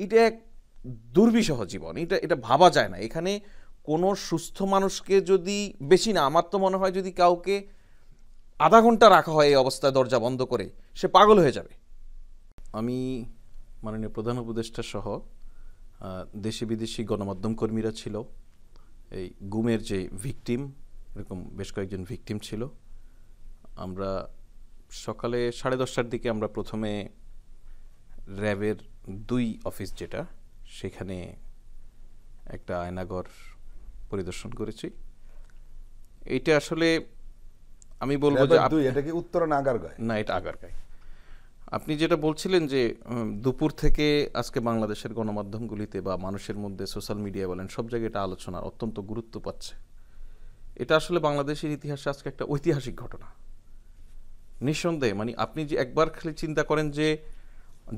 এটা এক দুর্বিষহ জীবন, এটা ভাবা যায় না। এখানে কোনো সুস্থ মানুষকে যদি, বেশি না, আমার তো মনে হয় যদি কাউকে আধা ঘন্টা রাখা হয় এই অবস্থায় দরজা বন্ধ করে, সে পাগল হয়ে যাবে। আমি মাননীয় প্রধান উপদেষ্টা সহ দেশি বিদেশি গণমাধ্যম কর্মীরা ছিল, এই গুমের যে ভিকটিম, এরকম বেশ কয়েকজন ভিকটিম ছিল। আমরা সকালে 10:30টার দিকে আমরা প্রথমে র্যাবের 2 অফিস যেটা, সেখানে একটা আয়নাঘর পরিদর্শন করেছি। এইটা আসলে আমি বলবো যে এটা কি উত্তরা না আগারগাঁও? না, এটা আগারগাঁও। আপনি যেটা বলছিলেন যে দুপুর থেকে আজকে বাংলাদেশের গণমাধ্যমগুলিতে বা মানুষের মধ্যে, সোশ্যাল মিডিয়া বলেন, সব জায়গায় এটা আলোচনার অত্যন্ত গুরুত্ব পাচ্ছে। এটা আসলে বাংলাদেশের ইতিহাসে আজকে একটা ঐতিহাসিক ঘটনা, নিঃসন্দেহে। মানে আপনি যে একবার খালি চিন্তা করেন যে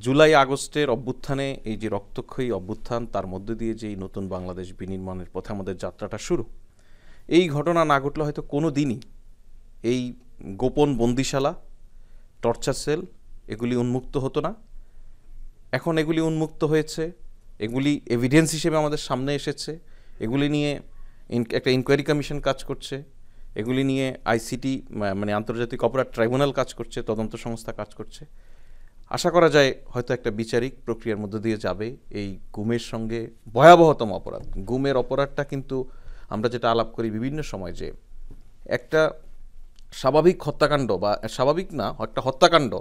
জুলাই আগস্টের অভ্যুত্থানে, এই যে রক্তক্ষয়ী অভ্যুত্থান, তার মধ্যে দিয়ে যেই নতুন বাংলাদেশ বিনির্মাণের পথে আমাদের যাত্রাটা শুরু, এই ঘটনা না ঘটলে হয়তো কোনো দিনই এই গোপন বন্দিশালা, টর্চার সেল, এগুলি উন্মুক্ত হতো না। এখন এগুলি উন্মুক্ত হয়েছে, এগুলি এভিডেন্স হিসেবে আমাদের সামনে এসেছে, এগুলি নিয়ে একটা ইনকোয়ারি কমিশন কাজ করছে, এগুলি নিয়ে আইসিটি মানে আন্তর্জাতিক অপরাধ ট্রাইব্যুনাল কাজ করছে, তদন্ত সংস্থা কাজ করছে। আশা করা যায় হয়তো একটা বিচারিক প্রক্রিয়ার মধ্য দিয়ে যাবে এই গুমের সঙ্গে ভয়াবহতম অপরাধ। গুমের অপরাধটা কিন্তু আমরা যেটা আলাপ করি বিভিন্ন সময়, যে একটা স্বাভাবিক হত্যাকাণ্ড, বা স্বাভাবিক না, একটা হত্যাকাণ্ড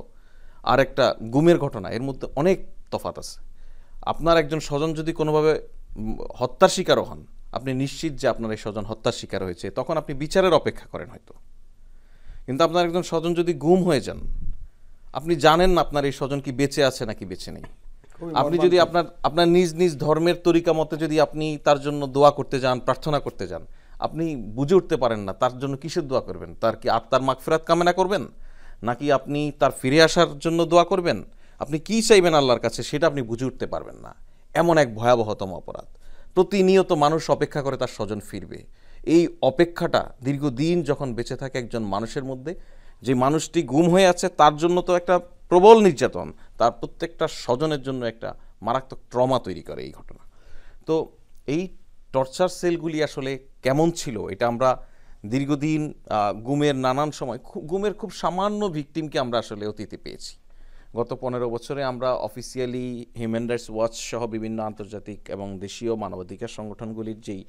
আর একটা গুমের ঘটনা, এর মধ্যে অনেক তফাৎ আছে। আপনার একজন স্বজন যদি কোনোভাবে হত্যার শিকারও হন, আপনি নিশ্চিত যে আপনার এই স্বজন হত্যার শিকার হয়েছে, তখন আপনি বিচারের অপেক্ষা করেন হয়তো। কিন্তু আপনার একজন স্বজন যদি গুম হয়ে যান, আপনি জানেন না আপনার এই স্বজন কি বেঁচে আছে নাকি বেঁচে নেই। আপনি যদি আপনার নিজ নিজ ধর্মের তরিকা মতে যদি আপনি তার জন্য দোয়া করতে যান, প্রার্থনা করতে যান, আপনি বুঝে উঠতে পারেন না তার জন্য কিসের দোয়া করবেন। তার কি আত্মার মাগফিরাত কামনা করবেন, নাকি আপনি তার ফিরে আসার জন্য দোয়া করবেন? আপনি কি চাইবেন আল্লাহর কাছে, সেটা আপনি বুঝে উঠতে পারবেন না। এমন এক ভয়াবহতম অপরাধ। প্রতিনিয়ত মানুষ অপেক্ষা করে তার স্বজন ফিরবে। এই অপেক্ষাটা দীর্ঘদিন যখন বেঁচে থাকে একজন মানুষের মধ্যে, যে মানুষটি গুম হয়ে আছে তার জন্য তো একটা প্রবল নির্যাতন, তার প্রত্যেকটা স্বজনের জন্য একটা মারাত্মক ট্রমা তৈরি করে এই ঘটনা। তো এই টর্চার সেলগুলি আসলে কেমন ছিল, এটা আমরা দীর্ঘদিন গুমের নানান সময়, গুমের খুব সামান্য ভিকটিমকে আমরা আসলে অতীতে পেয়েছি। গত 15 বছরে আমরা অফিসিয়ালি হিউম্যান রাইটস ওয়াচ সহ বিভিন্ন আন্তর্জাতিক এবং দেশীয় মানবাধিকার সংগঠনগুলির যেই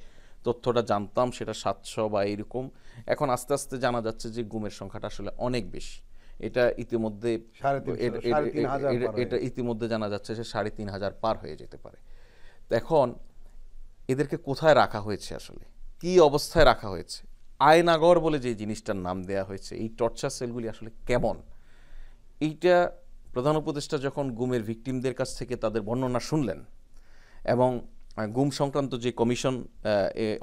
তথ্যটা জানতাম সেটা 700 বা এরকম। এখন আস্তে আস্তে জানা যাচ্ছে যে গুমের সংখ্যাটা আসলে অনেক বেশি। এটা ইতিমধ্যে জানা যাচ্ছে যে 3,500 পার হয়ে যেতে পারে। এখন এদেরকে কোথায় রাখা হয়েছে, আসলে কি অবস্থায় রাখা হয়েছে? আয়নাগর বলে যে জিনিসটার নাম দেয়া হয়েছে, এই টর্চার সেলগুলি আসলে কেমন, এইটা প্রধান উপদেষ্টা যখন গুমের ভিকটিমদের কাছ থেকে তাদের বর্ণনা শুনলেন, এবং গুম সংক্রান্ত যে কমিশন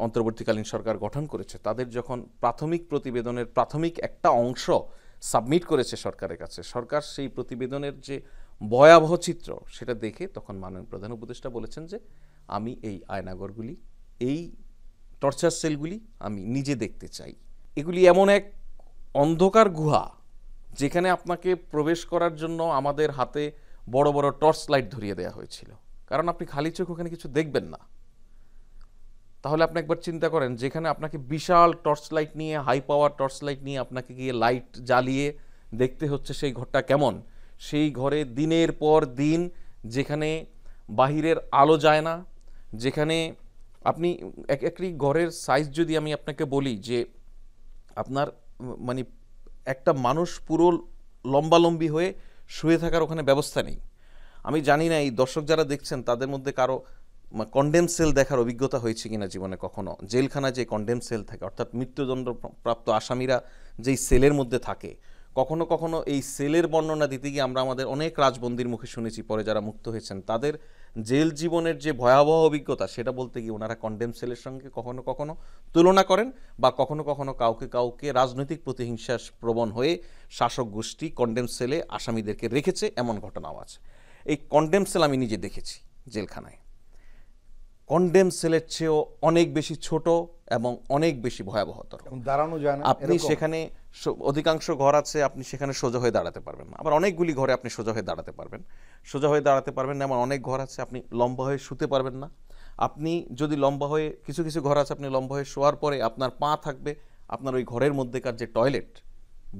অন্তর্বর্তীকালীন সরকার গঠন করেছে, তাদের যখন প্রাথমিক প্রতিবেদনের প্রাথমিক একটা অংশ সাবমিট করেছে সরকারের কাছে, সরকার সেই প্রতিবেদনের যে ভয়াবহ চিত্র সেটা দেখে তখন মাননীয় প্রধান উপদেষ্টা বলেছেন যে আমি এই আয়নাগরগুলি, এই টর্চার সেলগুলি আমি নিজে দেখতে চাই। এগুলি এমন এক অন্ধকার গুহা যেখানে আপনাকে প্রবেশ করার জন্য আমাদের হাতে বড় বড় টর্চ লাইট ধরিয়ে দেওয়া হয়েছিল, কারণ আপনি খালি চোখ ওখানে কিছু দেখবেন না। তাহলে আপনি একবার চিন্তা করেন, যেখানে আপনাকে বিশাল টর্চ লাইট নিয়ে, হাই পাওয়ার টর্চ লাইট নিয়ে আপনাকে গিয়ে লাইট জ্বালিয়ে দেখতে হচ্ছে সেই ঘরটা কেমন। সেই ঘরে দিনের পর দিন, যেখানে বাহিরের আলো যায় না, যেখানে আপনি একটি ঘরের সাইজ যদি আমি আপনাকে বলি, যে আপনার মানে একটা মানুষ পুরো লম্বালম্বি হয়ে শুয়ে থাকার ওখানে ব্যবস্থা নেই। আমি জানি না এই দর্শক যারা দেখছেন তাদের মধ্যে কারো কন্ডেম সেল দেখার অভিজ্ঞতা হয়েছে কিনা জীবনে কখনো। জেলখানায় যে কন্ডেম সেল থাকে, অর্থাৎ মৃত্যুদণ্ডপ্রাপ্ত আসামিরা যেই সেলের মধ্যে থাকে, কখনো কখনো এই সেলের বর্ণনা দিতে গিয়ে আমরা আমাদের অনেক রাজবন্দির মুখে শুনেছি, পরে যারা মুক্ত হয়েছেন তাদের জেল জীবনের যে ভয়াবহ অভিজ্ঞতা, সেটা বলতে গিয়ে ওনারা কন্ডেম সেলের সঙ্গে কখনো কখনো তুলনা করেন, বা কখনো কখনো কাউকে কাউকে রাজনৈতিক প্রতিহিংসা প্রবণ হয়ে শাসক গোষ্ঠী কন্ডেম সেলে আসামিদেরকে রেখেছে, এমন ঘটনাও আছে। এই কন্ডেম সেল আমি নিজে দেখেছি জেলখানায়। কন্ডেম সেলের চেয়েও অনেক বেশি ছোট এবং অনেক বেশি ভয়াবহতর। দাঁড়ানো যায় না, আপনি সেখানে অধিকাংশ ঘর আছে, আপনি সেখানে সোজা হয়ে দাঁড়াতে পারবেন না। আবার অনেকগুলি ঘরে আপনি সোজা হয়ে দাঁড়াতে পারবেন, সোজা হয়ে দাঁড়াতে পারবেন না। এমন অনেক ঘর আছে আপনি লম্বা হয়ে শুতে পারবেন না। আপনি যদি লম্বা হয়ে, কিছু কিছু ঘর আছে আপনি লম্বা হয়ে শোয়ার পরে আপনার পা থাকবে আপনার ওই ঘরের মধ্যেকার যে টয়লেট,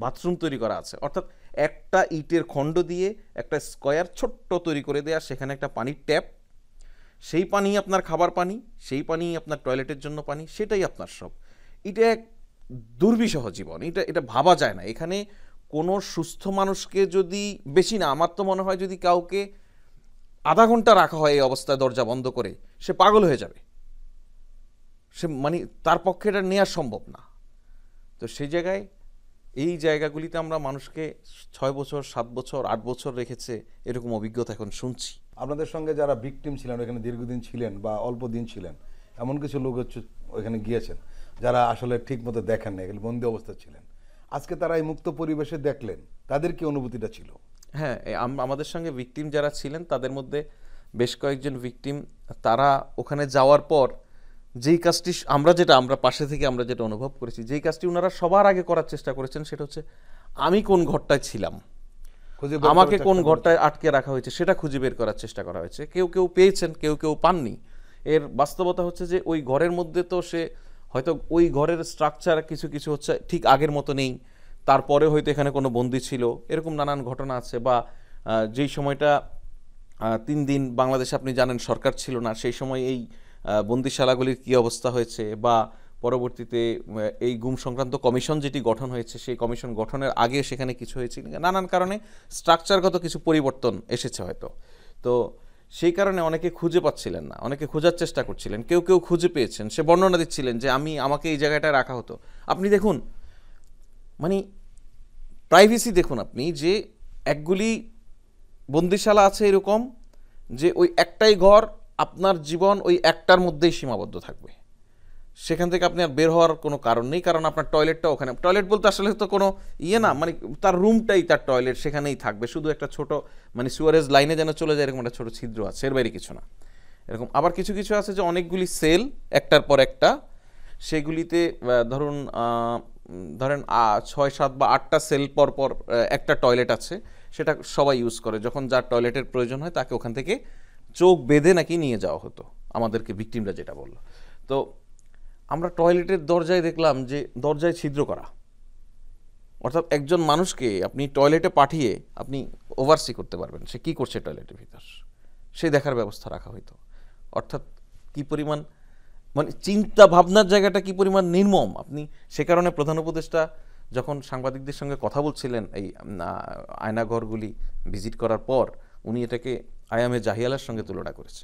বাথরুম তৈরি করা আছে, অর্থাৎ একটা ইটের খণ্ড দিয়ে একটা স্কয়ার ছোট্ট তৈরি করে দেয়া, সেখানে একটা পানির ট্যাপ, সেই পানি আপনার খাবার পানি, সেই পানি আপনার টয়লেটের জন্য পানি, সেটাই আপনার সব। এটা এক দুর্বিষহ জীবন, এটা ভাবা যায় না। এখানে কোনো সুস্থ মানুষকে যদি, বেশি না, আমার তো মনে হয় যদি কাউকে আধা ঘন্টা রাখা হয় এই অবস্থায় দরজা বন্ধ করে, সে পাগল হয়ে যাবে। সে মানে তার পক্ষে এটা নেওয়া সম্ভব না। তো সেই জায়গায়, এই জায়গাগুলিতে আমরা মানুষকে 6 বছর 7 বছর 8 বছর রেখেছে, এরকম অভিজ্ঞতা এখন শুনছি। আপনাদের সঙ্গে যারা ভিকটিম ছিলেন, এখানে দীর্ঘদিন ছিলেন বা অল্প দিন ছিলেন, এমন কিছু লোক হচ্ছে ওইখানে গিয়েছেন যারা আসলে ঠিক মতো দেখেন না, এগুলো বন্দি অবস্থা ছিলেন। আজকে তারা এই মুক্ত পরিবেশে দেখলেন, তাদের কি অনুভূতিটা ছিল? হ্যাঁ, আমাদের সঙ্গে ভিকটিম যারা ছিলেন তাদের মধ্যে বেশ কয়েকজন ভিকটিম, তারা ওখানে যাওয়ার পর যেই কাজটি আমরা পাশে থেকে আমরা যেটা অনুভব করেছি, যেই কাজটি ওনারা সবার আগে করার চেষ্টা করেছেন, সেটা হচ্ছে আমি কোন ঘরটায় ছিলাম, আমাকে কোন ঘরটায় আটকে রাখা হয়েছে সেটা খুঁজে বের করার চেষ্টা করা হয়েছে। কেউ কেউ পেয়েছেন, কেউ কেউ পাননি। এর বাস্তবতা হচ্ছে যে ওই ঘরের মধ্যে তো সে হয়তো ওই ঘরের স্ট্রাকচার কিছু কিছু হচ্ছে ঠিক আগের মতো নেই, তারপরে হয়তো এখানে কোনো বন্দি ছিল, এরকম নানান ঘটনা আছে। বা যেই সময়টা 3 দিন বাংলাদেশে আপনি জানেন সরকার ছিল না, সেই সময় এই বন্দিশালাগুলির কী অবস্থা হয়েছে, বা পরবর্তীতে এই গুম সংক্রান্ত কমিশন যেটি গঠন হয়েছে, সেই কমিশন গঠনের আগে সেখানে কিছু হয়েছে, নানান কারণে স্ট্রাকচারগত কিছু পরিবর্তন এসেছে হয়তো। তো সেই কারণে অনেকে খুঁজে পাচ্ছিলেন না, অনেকে খোঁজার চেষ্টা করছিলেন, কেউ কেউ খুঁজে পেয়েছেন। সে বর্ণনা দিচ্ছিলেন যে আমাকে এই জায়গাটায় রাখা হতো। আপনি দেখুন, মানে প্রাইভেসি দেখুন আপনি, যে একগুলি বন্দিশালা আছে এরকম যে ওই একটাই ঘর, আপনার জীবন ওই একটার মধ্যেই সীমাবদ্ধ থাকবে, সেখান থেকে আপনি আর বের হওয়ার কোনো কারণ নেই। কারণ আপনার টয়লেটটা ওখানে, টয়লেট বলতে আসলে তো কোনো না, মানে তার রুমটাই তার টয়লেট, সেখানেই থাকবে, শুধু একটা ছোট মানে সুয়ারেজ লাইনে যেন চলে যায় এরকম একটা ছোটো ছিদ্র আছে, এর বাইরে কিছু না। এরকম আবার কিছু কিছু আছে যে অনেকগুলি সেল একটার পর একটা, সেগুলিতে ধরেন 6, 7 বা 8টা সেল পর পর একটা টয়লেট আছে, সেটা সবাই ইউজ করে। যখন যার টয়লেটের প্রয়োজন হয় তাকে ওখান থেকে চোখ বেঁধে নাকি নিয়ে যাওয়া হতো, আমাদেরকে ভিকটিমরা যেটা বললো। তো আমরা টয়লেটের দরজায় দেখলাম যে দরজায় ছিদ্র করা, অর্থাৎ একজন মানুষকে আপনি টয়লেটে পাঠিয়ে আপনি ওভারসি করতে পারবেন সে কী করছে টয়লেটের ভিতর, সেই দেখার ব্যবস্থা রাখা হইতো। অর্থাৎ কী পরিমাণ, মানে চিন্তা ভাবনার জায়গাটা কী পরিমাণ নির্মম। আপনি সে কারণে প্রধান উপদেষ্টা যখন সাংবাদিকদের সঙ্গে কথা বলছিলেন এই আয়নাঘরগুলি ভিজিট করার পর, উনি এটাকে আয়ামে জাহিয়ালার সঙ্গে তুলনা করেছে।